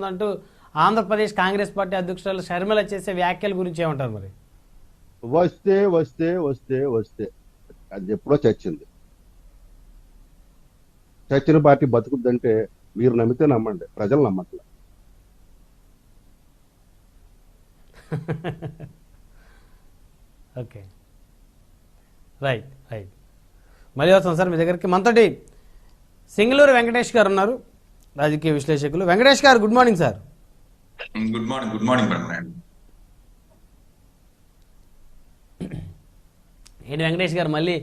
అవుతుందంటూ Andhra Pradesh Congress party అధ్యక్షురాలు షర్మిల చేసే వ్యాఖ్యల గురించి ఏమంటారు మరి? వస్తే వస్తే వస్తే వస్తే అది ఎప్పుడో చచ్చింది. చచ్చిన పార్టీ బతుకుద్దంటే మీరు నమ్మితే నమ్మండి, ప్రజలు నమ్మట్లేదు. Okay, right right. మళ్ళీ వస్తాం సార్ మీ దగ్గరికి. మనతోటి సింగళూరు వెంకటేష్ గారు ఉన్నారు, రాజకీయ విశ్లేషకులు. వెంకటేష్ గారు good morning sir. Good morning. Good morning Brahmanaidu. ఏంటి వెంకటేష్ గారు, మళ్ళీ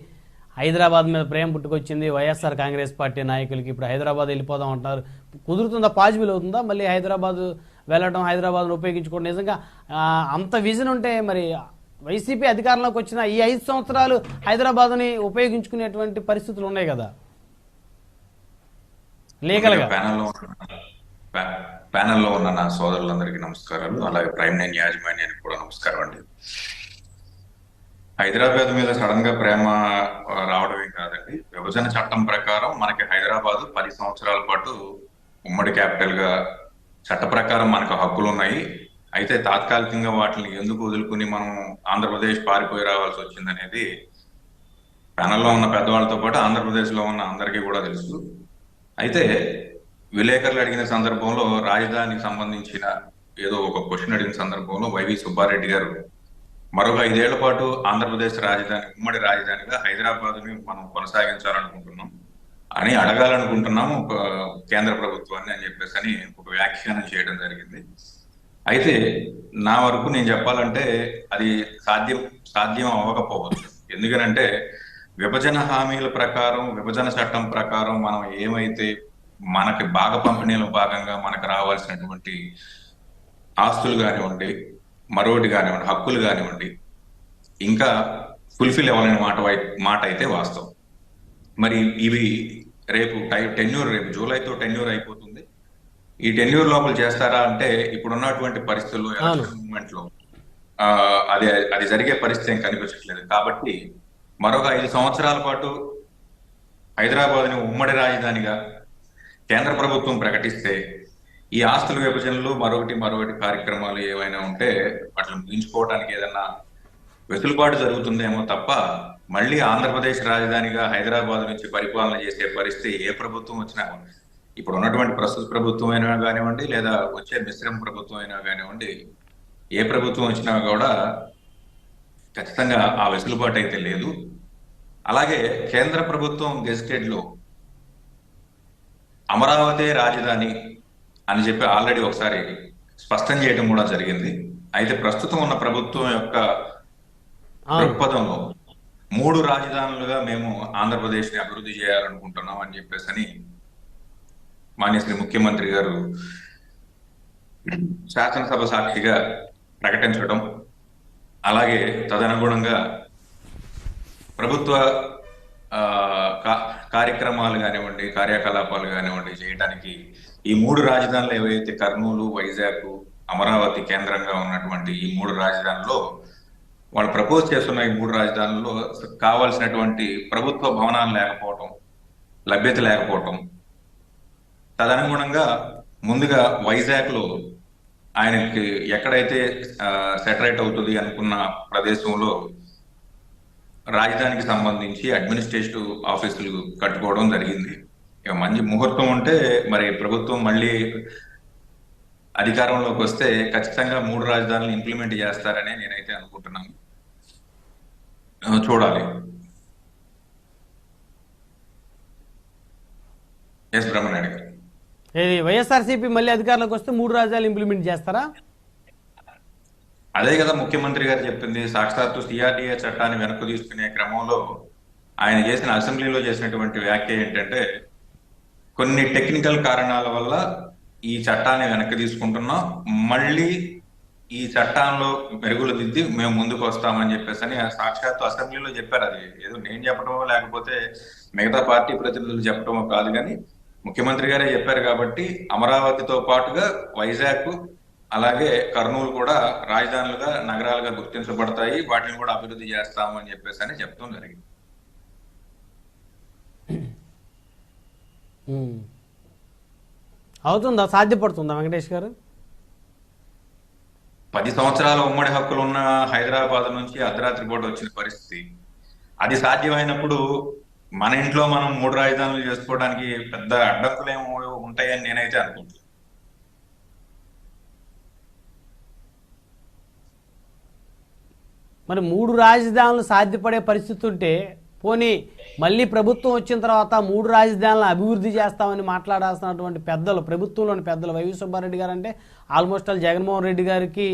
హైదరాబాద్ మీద ప్రేమ పుట్టుకొచ్చింది వైఎస్ఆర్ కాంగ్రెస్ పార్టీ నాయకులకి. ఇప్పుడు హైదరాబాద్ వెళ్ళిపోదాం అంటారు. కుదురుతుందా, పాజిబుల్ అవుతుందా మళ్ళీ హైదరాబాద్ వెళ్ళడం, హైదరాబాద్ను ఉపయోగించుకోవడం? నిజంగా అంత విజన్ ఉంటే మరి వైసీపీ అధికారంలోకి వచ్చిన ఈ 5 సంవత్సరాలు హైదరాబాద్ని ఉపయోగించుకునేటువంటి పరిస్థితులు ఉన్నాయి కదా లీగల్గా? ప్యానెల్లో ఉన్న నా సోదరులందరికీ నమస్కారాలు, అలాగే ప్రైమ్ నైన్ యాజమాన్యానికి కూడా నమస్కారం అండి. హైదరాబాద్ మీద సడన్ గా ప్రేమ రావడమే కాదండి, విభజన చట్టం ప్రకారం మనకి హైదరాబాద్ 10 సంవత్సరాల పాటు ఉమ్మడి క్యాపిటల్ గా చట్ట ప్రకారం మనకు హక్కులు ఉన్నాయి. అయితే తాత్కాలికంగా వాటిని ఎందుకు వదులుకుని మనం ఆంధ్రప్రదేశ్ పారిపోయి రావాల్సి వచ్చిందనేది ప్యానల్లో ఉన్న పెద్దవాళ్ళతో పాటు ఆంధ్రప్రదేశ్ లో ఉన్న అందరికీ కూడా తెలుసు. అయితే విలేకరులు అడిగిన సందర్భంలో రాజధానికి సంబంధించిన ఏదో ఒక క్వశ్చన్ అడిగిన సందర్భంలో వైవి సుబ్బారెడ్డి గారు మరొక 5 ఏళ్ల పాటు ఆంధ్రప్రదేశ్ రాజధాని, ఉమ్మడి రాజధానిగా హైదరాబాద్ ని మనం కొనసాగించాలనుకుంటున్నాం అని అడగాలనుకుంటున్నాము ఒక కేంద్ర ప్రభుత్వాన్ని అని చెప్పేసి అని ఒక వ్యాఖ్యానం చేయడం జరిగింది. అయితే నా వరకు నేను చెప్పాలంటే అది సాధ్యం అవ్వకపోవచ్చు. ఎందుకనంటే విభజన హామీల ప్రకారం, విభజన చట్టం ప్రకారం మనం ఏమైతే మనకి భాగ పంపిణీలో భాగంగా మనకు రావాల్సినటువంటి ఆస్తులు కానివ్వండి, మరొకటి కానివ్వండి, హక్కులు కానివ్వండి, ఇంకా ఫుల్ఫిల్ అవ్వాలని మాట అయితే వాస్తవం. మరి ఇవి రేపు టెన్యూర్, రేపు జూలైతో టెన్యూర్ అయిపోతుంది. ఈ టెన్యూర్ లోపల చేస్తారా అంటే ఇప్పుడున్నటువంటి పరిస్థితుల్లో, ఎలక్షన్ మూమెంట్ లో అది జరిగే పరిస్థితి ఏం కనిపించట్లేదు. కాబట్టి మరొక 5 సంవత్సరాల పాటు హైదరాబాద్ ని ఉమ్మడి రాజధానిగా కేంద్ర ప్రభుత్వం ప్రకటిస్తే ఈ ఆస్తుల విభజనలు మరొకటి కార్యక్రమాలు ఏమైనా ఉంటే వాటిని ముగించుకోవడానికి ఏదన్నా వెసులుబాటు జరుగుతుందేమో తప్ప మళ్ళీ ఆంధ్రప్రదేశ్ రాజధానిగా హైదరాబాద్ నుంచి పరిపాలన చేసే పరిస్థితి ఏ ప్రభుత్వం వచ్చినా, ఇప్పుడు ఉన్నటువంటి ప్రస్తుత ప్రభుత్వం అయినా కానివ్వండి, లేదా వచ్చే మిశ్రమ ప్రభుత్వం అయినా కానివ్వండి, ఏ ప్రభుత్వం వచ్చినా కూడా ఖచ్చితంగా ఆ వెసులుబాటు అయితే లేదు. అలాగే కేంద్ర ప్రభుత్వం గెజిటెడ్ లో అమరావతి రాజధాని అని చెప్పి ఆల్రెడీ ఒకసారి స్పష్టం చేయడం కూడా జరిగింది. అయితే ప్రస్తుతం ఉన్న ప్రభుత్వం యొక్క దృక్పథంలో 3 రాజధానులుగా మేము ఆంధ్రప్రదేశ్ ని అభివృద్ధి చేయాలనుకుంటున్నాం అని చెప్పేసి అని మాన్య శ్రీ ముఖ్యమంత్రి గారు శాసనసభ సాక్షిగా ప్రకటించడం, అలాగే తదనుగుణంగా ప్రభుత్వ కార్యక్రమాలు కానివ్వండి, కార్యకలాపాలు కానివ్వండి చేయడానికి ఈ 3 రాజధానులు ఏవైతే కర్నూలు, వైజాగ్, అమరావతి కేంద్రంగా ఉన్నటువంటి ఈ 3 రాజధానుల్లో వాళ్ళు ప్రపోజ్ చేస్తున్న ఈ 3 రాజధానుల్లో కావాల్సినటువంటి ప్రభుత్వ భవనాలు లేకపోవటం, లభ్యత లేకపోవటం, తదనుగుణంగా ముందుగా వైజాగ్ లో ఆయనకి ఎక్కడైతే సెటరేట్ అవుతుంది అనుకున్న ప్రదేశంలో రాజధానికి సంబంధించి అడ్మినిస్ట్రేటివ్ ఆఫీసులు కట్టుకోవడం జరిగింది. ఇక మంచి ముహూర్తం ఉంటే మరి ప్రభుత్వం మళ్ళీ అధికారంలోకి వస్తే ఖచ్చితంగా 3 రాజధానులు ఇంప్లిమెంట్ చేస్తారని నేనైతే అనుకుంటున్నాను. చూడాలి. ఎస్ బ్రహ్మనాయుడు గారు, ఏది వైఎస్ఆర్సీపీ మళ్ళీ అధికారంలోకి వస్తే 3 రాజధానులు ఇంప్లిమెంట్ చేస్తారా? అదే కదా ముఖ్యమంత్రి గారు చెప్పింది. సాక్షాత్తు సిఆర్డీఏ చట్టాన్ని వెనక్కు తీసుకునే క్రమంలో ఆయన చేసిన అసెంబ్లీలో చేసినటువంటి వ్యాఖ్య ఏంటంటే, కొన్ని టెక్నికల్ కారణాల వల్ల ఈ చట్టాన్ని వెనక్కి తీసుకుంటున్నాం, మళ్ళీ ఈ చట్టాల్లో మెరుగులు దిద్ది మేము ముందుకు వస్తామని చెప్పేసి అని సాక్షాత్తు అసెంబ్లీలో చెప్పారు. అది ఏదో నేను చెప్పడమో లేకపోతే మిగతా పార్టీ ప్రతినిధులు చెప్పడమో కాదు, కానీ ముఖ్యమంత్రి గారే చెప్పారు. కాబట్టి అమరావతితో పాటుగా వైజాగ్ అలాగే కర్నూలు కూడా రాజధానులుగా, నగరాలుగా గుర్తించబడతాయి, వాటిని కూడా అభివృద్ధి చేస్తాము అని చెప్పేసి అని చెప్తాం జరిగింది. అవుతుందా, సాధ్యపడుతుందా వెంకటేష్ గారు? 10 సంవత్సరాల ఉమ్మడి హక్కులు ఉన్న హైదరాబాద్ నుంచి అర్ధరాత్రి పూట వచ్చిన పరిస్థితి, అది సాధ్యమైనప్పుడు మన ఇంట్లో మనం 3 రాజధానులు చేసుకోవడానికి పెద్ద అడ్డంకులు ఏమో ఉంటాయని నేనైతే అనుకుంటున్నాను. మరి 3 రాజధానులు సాధ్యపడే పరిస్థితి ఉంటే పోనీ మళ్ళీ ప్రభుత్వం వచ్చిన తర్వాత 3 రాజధానులను అభివృద్ధి చేస్తామని మాట్లాడాల్సినటువంటి పెద్దలు, ప్రభుత్వంలోని పెద్దలు, వైవి సుబ్బారెడ్డి గారు అంటే ఆల్మోస్ట్ ఆల్ జగన్మోహన్ రెడ్డి గారికి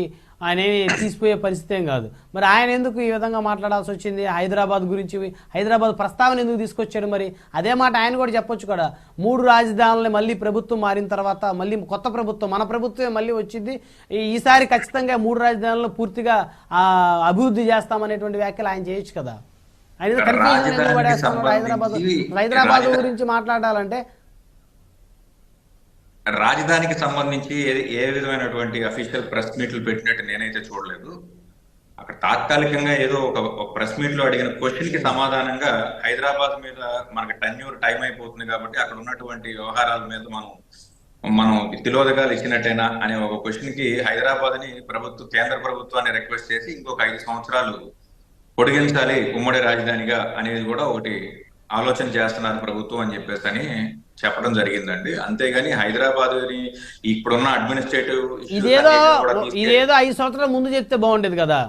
ఆయన ఏమి తీసిపోయే పరిస్థితి ఏం కాదు. మరి ఆయన ఎందుకు ఈ విధంగా మాట్లాడాల్సి వచ్చింది? హైదరాబాద్ గురించి, హైదరాబాద్ ప్రస్తావన ఎందుకు తీసుకొచ్చాడు? మరి అదే మాట ఆయన కూడా చెప్పొచ్చు కదా. 3 రాజధానులని మళ్ళీ ప్రభుత్వం మారిన తర్వాత మళ్ళీ కొత్త ప్రభుత్వం, మన ప్రభుత్వమే మళ్ళీ వచ్చింది, ఈసారి ఖచ్చితంగా 3 రాజధానులను పూర్తిగా అభివృద్ధి చేస్తామనేటువంటి వ్యాఖ్యలు ఆయన చేయొచ్చు కదా. ఆయన కన్ఫ్యూజన్ ఎందుకు పడేస్తున్నాడు? హైదరాబాద్ గురించి మాట్లాడాలంటే రాజధానికి సంబంధించి ఏ విధమైనటువంటి అఫీషియల్ ప్రెస్ మీట్లు పెట్టినట్టు నేనైతే చూడలేదు. అక్కడ తాత్కాలికంగా ఏదో ఒక ప్రెస్ మీట్ లో అడిగిన క్వశ్చన్ కి సమాధానంగా హైదరాబాద్ మీద మనకి టెన్యూర్ టైం అయిపోతుంది కాబట్టి అక్కడ ఉన్నటువంటి వ్యవహారాల మీద మనం తిలోదగాలు ఇచ్చినట్టేనా అనే ఒక క్వశ్చన్ కి హైదరాబాద్ ని కేంద్ర ప్రభుత్వాన్ని రిక్వెస్ట్ చేసి ఇంకొక 5 సంవత్సరాలు పొడిగించాలి ఉమ్మడి రాజధానిగా అనేది కూడా ఒకటి ఆలోచన చేస్తున్నారు ప్రభుత్వం అని చెప్పేసి చెప్పడం జరిగిందండి. అంతేగాని హైదరాబాద్ ఇప్పుడున్న అడ్మినిస్ట్రేటివ్ ఇదేదో 5 సంవత్సరాల ముందు చెప్తే బాగుండేది కదా.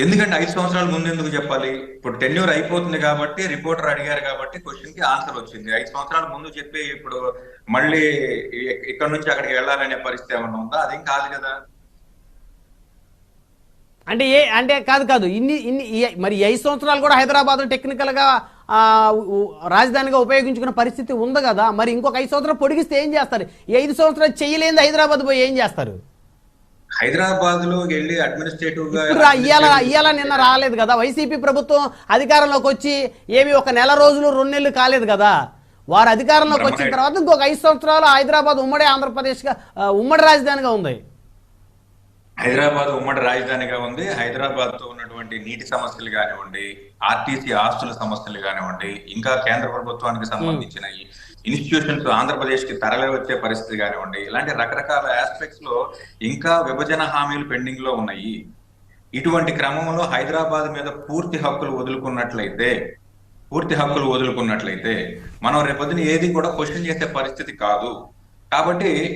ఎందుకంటే 5 సంవత్సరాల ముందు ఎందుకు చెప్పాలి? ఇప్పుడు టెన్యూర్ అయిపోతుంది కాబట్టి రిపోర్టర్ అడిగారు కాబట్టి క్వశ్చన్ కి ఆన్సర్ వచ్చింది. 5 సంవత్సరాల ముందు చెప్పి ఇప్పుడు మళ్ళీ ఇక్కడ నుంచి అక్కడికి వెళ్ళాలనే పరిస్థితి ఏమన్నా ఉందా? అదేం కాదు కదా. అంటే కాదు ఇన్ని మరి 5 సంవత్సరాలు కూడా హైదరాబాద్ టెక్నికల్ గా రాజధానిగా ఉపయోగించుకున్న పరిస్థితి ఉంది కదా. మరి ఇంకొక 5 సంవత్సరాలు పొడిగిస్తే ఏం చేస్తారు? ఈ 5 సంవత్సరాలు చేయలేదు హైదరాబాద్ పోయి ఏం చేస్తారు? హైదరాబాద్ లో వెళ్ళి అడ్మినిస్ట్రేటివ్ గా ఇవాళ నిన్న రాలేదు కదా. వైసీపీ ప్రభుత్వం అధికారంలోకి వచ్చి ఏమి ఒక నెల రోజులు 2 నెలలు కాలేదు కదా. వారు అధికారంలోకి వచ్చిన తర్వాత ఇంకొక 5 సంవత్సరాలు హైదరాబాద్ ఉమ్మడి ఆంధ్రప్రదేశ్ గా ఉమ్మడి రాజధానిగా ఉంది. హైదరాబాద్ ఉమ్మడి రాజధానిగా ఉంది. హైదరాబాద్ తో ఉన్నటువంటి నీటి సమస్యలు కానివ్వండి, ఆర్టీసీ ఆస్తుల సమస్యలు కానివ్వండి, ఇంకా కేంద్ర ప్రభుత్వానికి సంబంధించిన ఇన్స్టిట్యూషన్స్ ఆంధ్రప్రదేశ్ కి తరలి వచ్చే పరిస్థితి కానివ్వండి, ఇలాంటి రకరకాల ఆస్పెక్ట్స్ లో ఇంకా విభజన హామీలు పెండింగ్ లో ఉన్నాయి. ఇటువంటి క్రమంలో హైదరాబాద్ మీద పూర్తి హక్కులు వదులుకున్నట్లయితే మనం రేపొద్దున ఏది కూడా క్వశ్చన్ చేసే పరిస్థితి కాదు. కాబట్టి